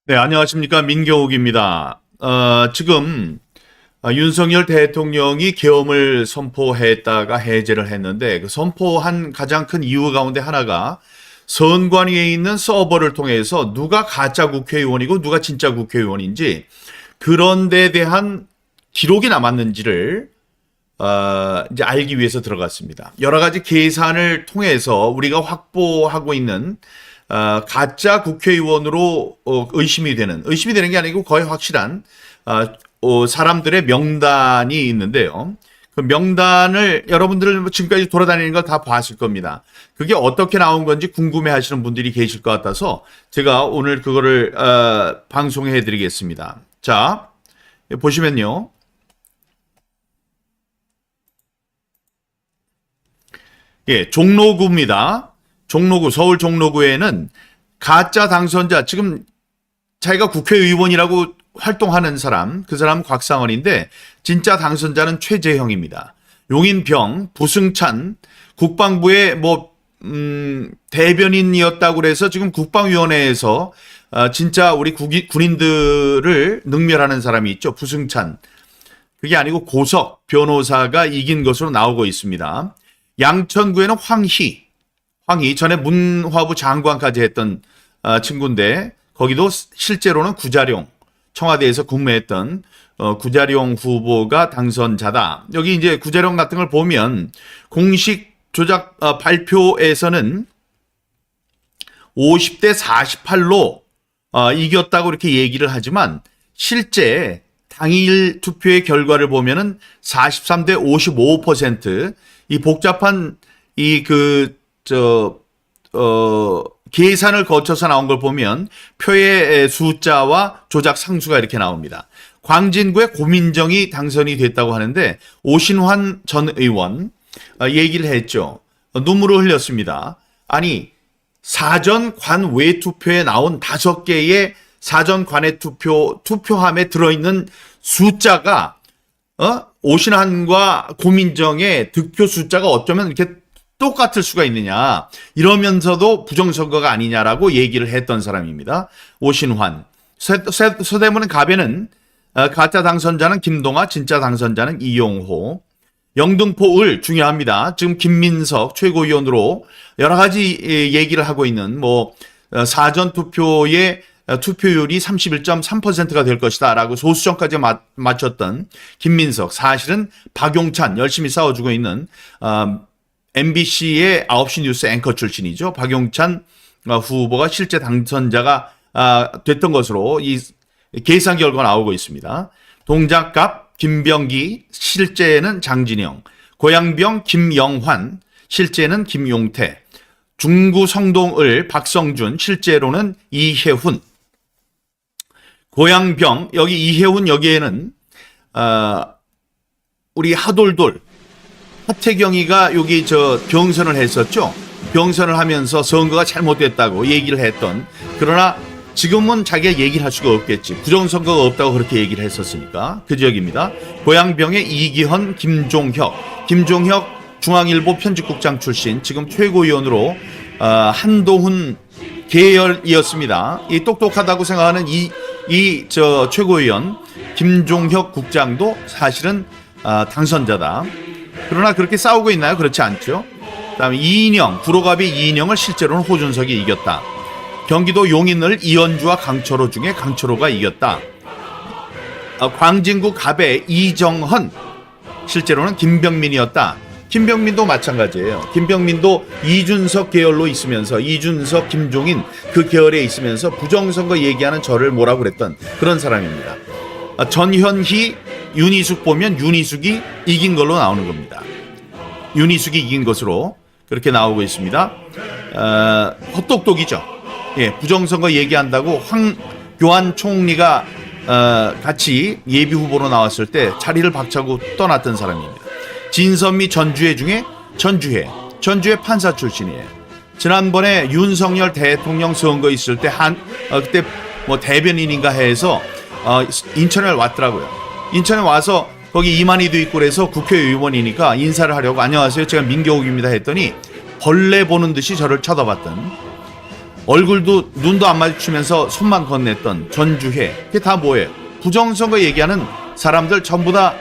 네, 안녕하십니까. 민경욱입니다. 지금 윤석열 대통령이 계엄을 선포했다가 해제를 했는데 그 선포한 가장 큰 이유 가운데 하나가 선관위에 있는 서버를 통해서 누가 가짜 국회의원이고 누가 진짜 국회의원인지 그런 데 대한 기록이 남았는지를 이제 알기 위해서 들어갔습니다. 여러 가지 계산을 통해서 우리가 확보하고 있는 가짜 국회의원으로 의심이 되는 게 아니고 거의 확실한 사람들의 명단이 있는데요. 그 명단을 여러분들은 지금까지 돌아다니는 걸 다 봤을 겁니다. 그게 어떻게 나온 건지 궁금해 하시는 분들이 계실 것 같아서 제가 오늘 그거를 방송해 드리겠습니다. 자, 보시면요. 예, 종로구입니다. 종로구, 서울 종로구에는 가짜 당선자, 지금 자기가 국회의원이라고 활동하는 사람, 그 사람은 곽상원인데 진짜 당선자는 최재형입니다. 용인병, 부승찬, 국방부의 대변인이었다고 그래서 지금 국방위원회에서 진짜 우리 군인들을 능멸하는 사람이 있죠. 부승찬. 그게 아니고 고석 변호사가 이긴 것으로 나오고 있습니다. 양천구에는 황희 전에 문화부 장관까지 했던 친구인데 거기도 실제로는 구자룡 청와대에서 근무했던 구자룡 후보가 당선자다. 여기 이제 구자룡 같은 걸 보면 공식 조작 발표에서는 50대 48로 이겼다고 이렇게 얘기를 하지만 실제 당일 투표의 결과를 보면은 43대 55%, 이 복잡한 계산을 거쳐서 나온 걸 보면 표의 숫자와 조작 상수가 이렇게 나옵니다. 광진구의 고민정이 당선이 됐다고 하는데 오신환 전 의원 얘기를 했죠. 눈물을 흘렸습니다. 아니, 사전 관외 투표에 나온 5개의 사전 관외 투표함에 들어있는 숫자가 오신환과 고민정의 득표 숫자가 어쩌면 이렇게 똑같을 수가 있느냐, 이러면서도 부정선거가 아니냐라고 얘기를 했던 사람입니다. 오신환. 서대문은 갑에는 가짜 당선자는 김동아, 진짜 당선자는 이용호. 영등포을 중요합니다. 지금 김민석 최고위원으로 여러 가지 얘기를 하고 있는 사전 투표의 투표율이 31.3%가 될 것이다 라고 소수점까지 맞췄던 김민석, 사실은 박용찬 열심히 싸워주고 있는 MBC의 9시 뉴스 앵커 출신이죠. 박용찬 후보가 실제 당선자가 됐던 것으로 이 계산 결과가 나오고 있습니다. 동작갑 김병기, 실제는 장진영, 고양병 김영환, 실제는 김용태, 중구 성동을 박성준, 실제로는 이혜훈. 고양병, 여기 이혜훈, 여기에는 우리 하돌돌 하태경이가 여기 경선을 했었죠. 경선을 하면서 선거가 잘못됐다고 얘기를 했던, 그러나 지금은 자기가 얘기를 할 수가 없겠지. 부정선거가 없다고 그렇게 얘기를 했었으니까. 그 지역입니다. 고양병의 이기헌, 김종혁 중앙일보 편집국장 출신, 지금 최고위원으로 한동훈 계열이었습니다. 이 똑똑하다고 생각하는 최고위원 김종혁 국장도 사실은 당선자다. 그러나 그렇게 싸우고 있나요? 그렇지 않죠. 그다음에 이인영, 구로갑의 이인영을 실제로는 호준석이 이겼다. 경기도 용인을 이현주와 강철호 중에 강철호가 이겼다. 광진구 갑의 이정헌, 실제로는 김병민이었다. 김병민도 마찬가지예요. 김병민도 이준석 계열로 있으면서, 이준석, 김종인 그 계열에 있으면서 부정선거 얘기하는 저를 뭐라고 그랬던 그런 사람입니다. 전현희, 윤희숙 보면 윤희숙이 이긴 걸로 나오는 겁니다. 윤희숙이 이긴 것으로 그렇게 나오고 있습니다. 헛똑똑이죠. 예, 부정선거 얘기한다고 황교안 총리가 같이 예비 후보로 나왔을 때 자리를 박차고 떠났던 사람입니다. 진선미 전주회 중에 전주회 판사 출신이에요. 지난번에 윤석열 대통령 선거 있을 때 그때 대변인인가 해서 인천에 왔더라고요. 인천에 와서 거기 이만희도 있고 그래서 국회의원이니까 인사를 하려고 안녕하세요, 제가 민경욱입니다 했더니 벌레 보는 듯이 저를 쳐다봤던, 얼굴도 눈도 안 마주치면서 손만 건넸던 전주회, 그게 다 뭐예요? 부정선거 얘기하는 사람들 전부 다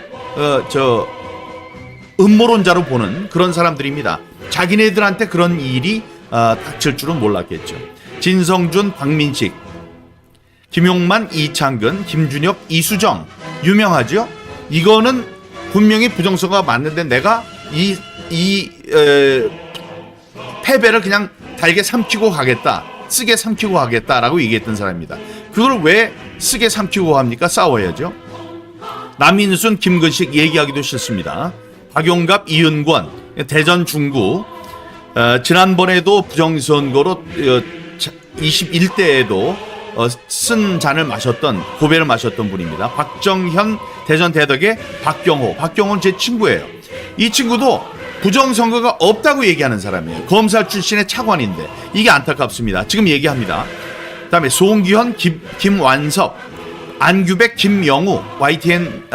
음모론자로 보는 그런 사람들입니다. 자기네들한테 그런 일이 닥칠 줄은 몰랐겠죠. 진성준, 박민식, 김용만, 이창근, 김준혁, 이수정 유명하죠. 이거는 분명히 부정선거가 맞는데 내가 이 패배를 그냥 달게 삼키고 가겠다, 쓰게 삼키고 가겠다라고 얘기했던 사람입니다. 그걸 왜 쓰게 삼키고 합니까? 싸워야죠. 남인순, 김근식 얘기하기도 싫습니다. 박용갑, 이은권, 대전 중구, 지난번에도 부정선거로 21대에도 쓴 잔을 마셨던, 고배를 마셨던 분입니다. 박정현, 대전 대덕의 박경호는 제 친구예요. 이 친구도 부정선거가 없다고 얘기하는 사람이에요. 검사 출신의 차관인데 이게 안타깝습니다. 지금 얘기합니다. 그다음에 송기현, 김완섭, 안규백, 김영우, YTN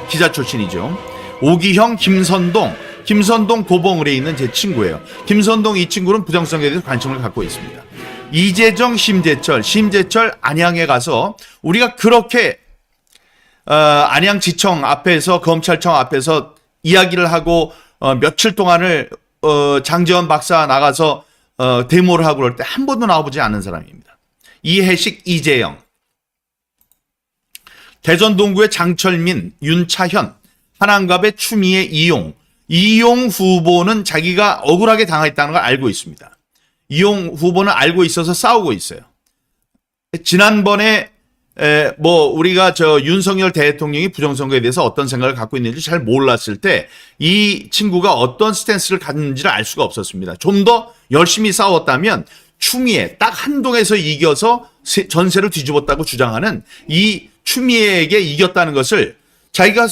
기자 출신이죠. 오기형, 김선동 도봉을에 있는 제 친구예요. 김선동 이 친구는 부정선거에 대해서 관심을 갖고 있습니다. 이재정, 심재철 안양에 가서 우리가 그렇게 안양지청 앞에서, 검찰청 앞에서 이야기를 하고 며칠 동안을 장재원 박사 나가서 데모를 하고 그럴 때 한 번도 나와보지 않은 사람입니다. 이해식, 이재영, 대전 동구의 장철민, 윤차현, 한안갑의 추미애, 이용 후보는 자기가 억울하게 당했다는 걸 알고 있습니다. 이용 후보는 알고 있어서 싸우고 있어요. 지난번에 우리가 윤석열 대통령이 부정선거에 대해서 어떤 생각을 갖고 있는지 잘 몰랐을 때 이 친구가 어떤 스탠스를 갖는지를 알 수가 없었습니다. 좀 더 열심히 싸웠다면 추미애 딱 한동에서 이겨서 전세를 뒤집었다고 주장하는 이 추미애에게 이겼다는 것을 자기가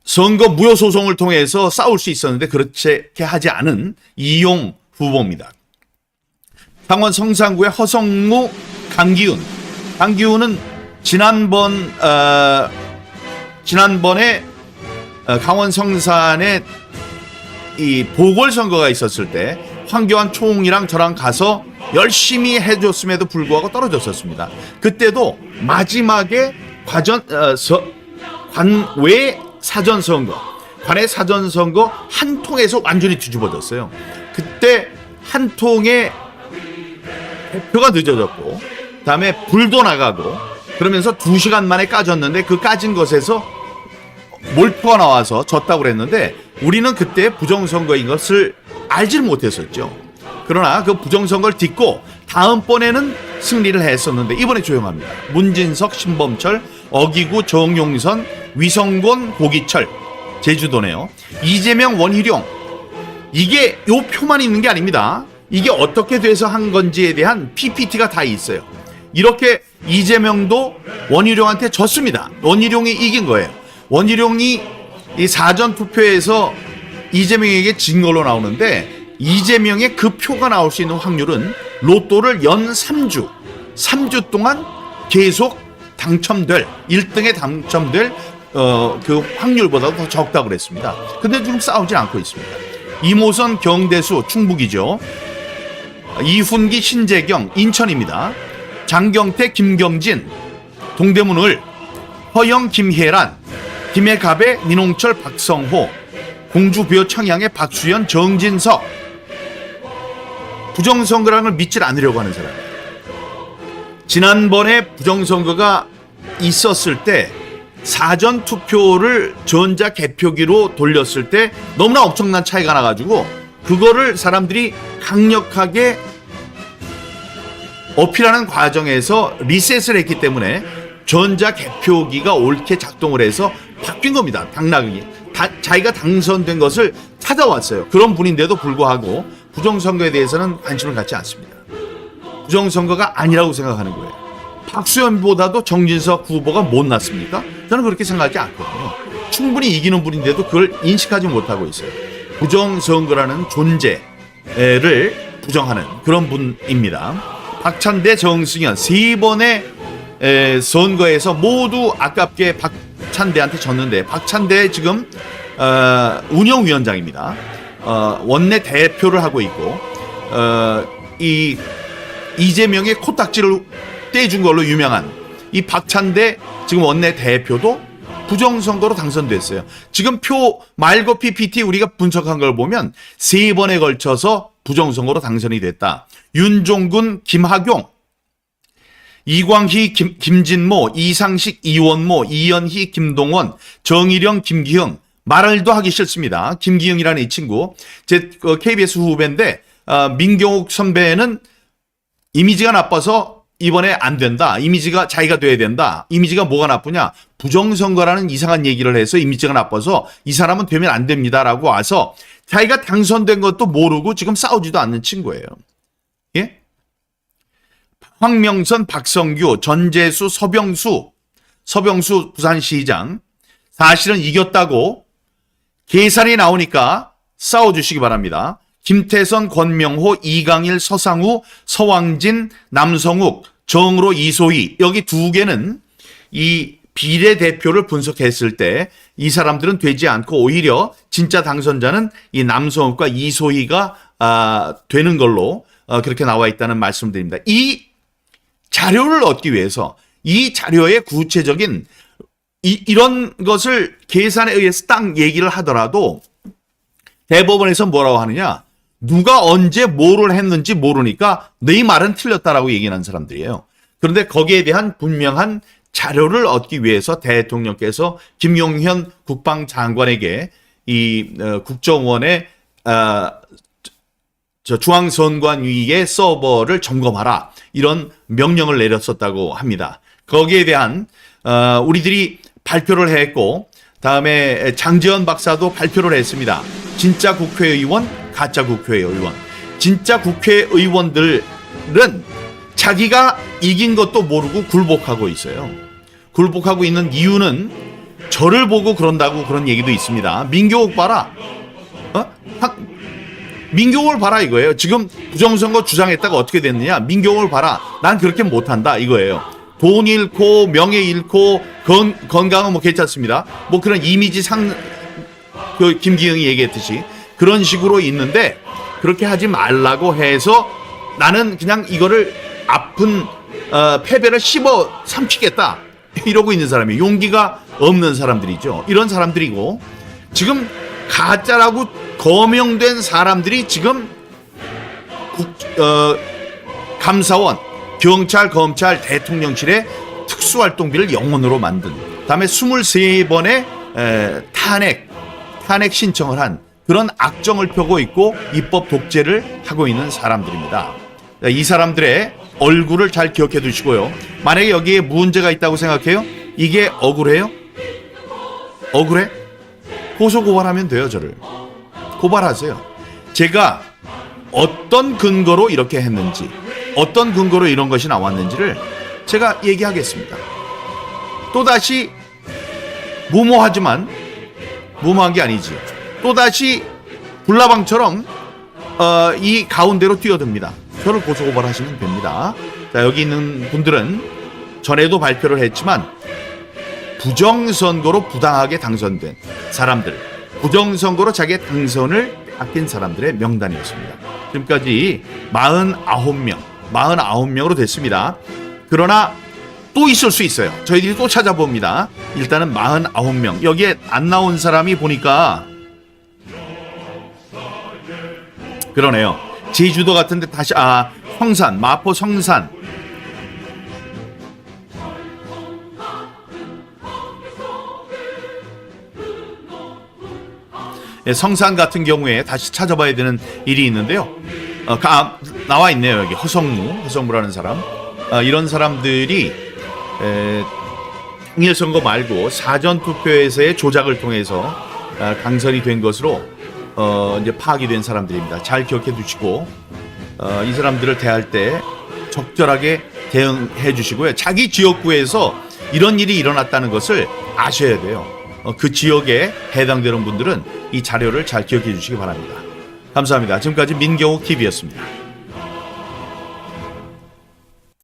선거 무효 소송을 통해서 싸울 수 있었는데 그렇게 하지 않은 이용 후보입니다. 강원 성산구의 허성무, 강기훈은 지난번에 강원 성산에 이 보궐선거가 있었을 때 황교안 총이랑 저랑 가서 열심히 해줬음에도 불구하고 떨어졌었습니다. 그때도 마지막에 관외 사전선거 한 통에서 완전히 뒤집어졌어요. 그때 한 통에 표가 늦어졌고 그다음에 불도 나가고 그러면서 2시간 만에 까졌는데 그 까진 것에서 몰표가 나와서 졌다고 그랬는데 우리는 그때 부정선거인 것을 알지를 못했었죠. 그러나 그 부정선거를 딛고 다음번에는 승리를 했었는데 이번에 조용합니다. 문진석, 신범철, 어기구, 정용선, 위성곤, 고기철, 제주도네요. 이재명, 원희룡, 이게 요 표만 있는 게 아닙니다. 이게 어떻게 돼서 한 건지에 대한 PPT가 다 있어요. 이렇게 이재명도 원희룡한테 졌습니다. 원희룡이 이긴 거예요. 원희룡이 이 사전투표에서 이재명에게 진 걸로 나오는데 이재명의 그 표가 나올 수 있는 확률은 로또를 연 3주 동안 계속 당첨될 1등에 당첨될 그 확률보다 더 적다고 그랬습니다. 근데 지금 싸우지 않고 있습니다. 이모선, 경대수, 충북이죠. 이훈기, 신재경, 인천입니다. 장경태, 김경진, 동대문을, 허영, 김혜란, 김해갑의 민홍철, 박성호, 공주부여 청양의 박수현, 정진석. 부정선거라는 걸 믿질 않으려고 하는 사람. 지난번에 부정선거가 있었을 때 사전투표를 전자개표기로 돌렸을 때 너무나 엄청난 차이가 나가지고 그거를 사람들이 강력하게 어필하는 과정에서 리셋을 했기 때문에 전자개표기가 옳게 작동을 해서 바뀐 겁니다. 당락이. 자기가 당선된 것을 찾아왔어요. 그런 분인데도 불구하고 부정선거에 대해서는 관심을 갖지 않습니다. 부정선거가 아니라고 생각하는 거예요. 박수현보다도 정진석 후보가 못났습니까? 저는 그렇게 생각하지 않거든요. 충분히 이기는 분인데도 그걸 인식하지 못하고 있어요. 부정선거라는 존재를 부정하는 그런 분입니다. 박찬대, 정승현 3번의 선거에서 모두 아깝게 박찬대한테 졌는데 박찬대 지금 운영위원장입니다. 원내 대표를 하고 있고 이 이재명의 코딱지를 떼준 걸로 유명한 이 박찬대 지금 원내 대표도 부정선거로 당선됐어요. 지금 표 말고 PPT 우리가 분석한 걸 보면 3번에 걸쳐서 부정선거로 당선이 됐다. 윤종근, 김학용, 이광희, 김진모, 이상식, 이원모, 이현희, 김동원, 정일영, 김기흥. 말을도 하기 싫습니다. 김기흥이라는 이 친구. 제 KBS 후배인데 민경욱 선배는 이미지가 나빠서 이번에 안 된다. 이미지가 자기가 돼야 된다. 이미지가 뭐가 나쁘냐? 부정선거라는 이상한 얘기를 해서 이미지가 나빠서 이 사람은 되면 안 됩니다라고 와서 자기가 당선된 것도 모르고 지금 싸우지도 않는 친구예요. 예? 황명선, 박성규, 전재수, 서병수 부산시장 사실은 이겼다고 계산이 나오니까 싸워주시기 바랍니다. 김태선, 권명호, 이강일, 서상우, 서왕진, 남성욱, 정으로 이소희 여기 두 개는 이 비례대표를 분석했을 때 이 사람들은 되지 않고 오히려 진짜 당선자는 이 남성욱과 이소희가 되는 걸로 그렇게 나와 있다는 말씀드립니다. 이 자료를 얻기 위해서 이 자료의 구체적인 이런 것을 계산에 의해서 딱 얘기를 하더라도 대법원에서 뭐라고 하느냐? 누가 언제 뭐를 했는지 모르니까 네 말은 틀렸다라고 얘기하는 사람들이에요. 그런데 거기에 대한 분명한 자료를 얻기 위해서 대통령께서 김용현 국방장관에게 이 국정원의 중앙선관위의 서버를 점검하라 이런 명령을 내렸었다고 합니다. 거기에 대한 우리들이 발표를 했고 다음에 장재원 박사도 발표를 했습니다. 진짜 국회의원, 가짜 국회의원. 진짜 국회의원들은 자기가 이긴 것도 모르고 굴복하고 있어요. 굴복하고 있는 이유는 저를 보고 그런다고 그런 얘기도 있습니다. 민경욱 봐라. 민경욱을 봐라 이거예요. 지금 부정선거 주장했다가 어떻게 됐느냐. 민경욱을 봐라. 난 그렇게 못한다 이거예요. 돈 잃고 명예 잃고 건강은 뭐 괜찮습니다. 뭐 그런 이미지 그 김기흥이 얘기했듯이 그런 식으로 있는데 그렇게 하지 말라고 해서 나는 그냥 이거를 아픈 패배를 씹어 삼키겠다 이러고 있는 사람이 용기가 없는 사람들이죠. 이런 사람들이고 지금 가짜라고 거명된 사람들이 지금 감사원, 경찰, 검찰, 대통령실의 특수활동비를 영원으로 만든 다음에 23번의 탄핵 신청을 한 그런 악정을 펴고 있고 입법 독재를 하고 있는 사람들입니다. 이 사람들의 얼굴을 잘 기억해 두시고요. 만약에 여기에 문제가 있다고 생각해요? 이게 억울해요? 억울해? 고소고발하면 돼요. 저를 고발하세요. 제가 어떤 근거로 이렇게 했는지 어떤 근거로 이런 것이 나왔는지를 제가 얘기하겠습니다. 또다시 무모하지만 무모한 게 아니지. 또다시 불나방처럼 이 가운데로 뛰어듭니다. 저를 고소고발하시면 됩니다. 자, 여기 있는 분들은 전에도 발표를 했지만 부정선거로 부당하게 당선된 사람들, 부정선거로 자기의 당선을 뺏긴 사람들의 명단이었습니다. 지금까지 49명으로 됐습니다. 그러나 또 있을 수 있어요. 저희들이 또 찾아봅니다. 일단은 49명. 여기에 안 나온 사람이 보니까 그러네요. 제주도 같은데 다시 성산, 마포 성산. 성산 같은 경우에 다시 찾아봐야 되는 일이 있는데요. 나와 있네요. 여기 허성무라는 사람. 이런 사람들이 통일선거 말고 사전투표에서의 조작을 통해서 당선이 된 것으로 이제 파악이 된 사람들입니다. 잘 기억해 두시고 이 사람들을 대할 때 적절하게 대응해 주시고요. 자기 지역구에서 이런 일이 일어났다는 것을 아셔야 돼요. 그 지역에 해당되는 분들은 이 자료를 잘 기억해 주시기 바랍니다. 감사합니다. 지금까지 민경욱 TV였습니다.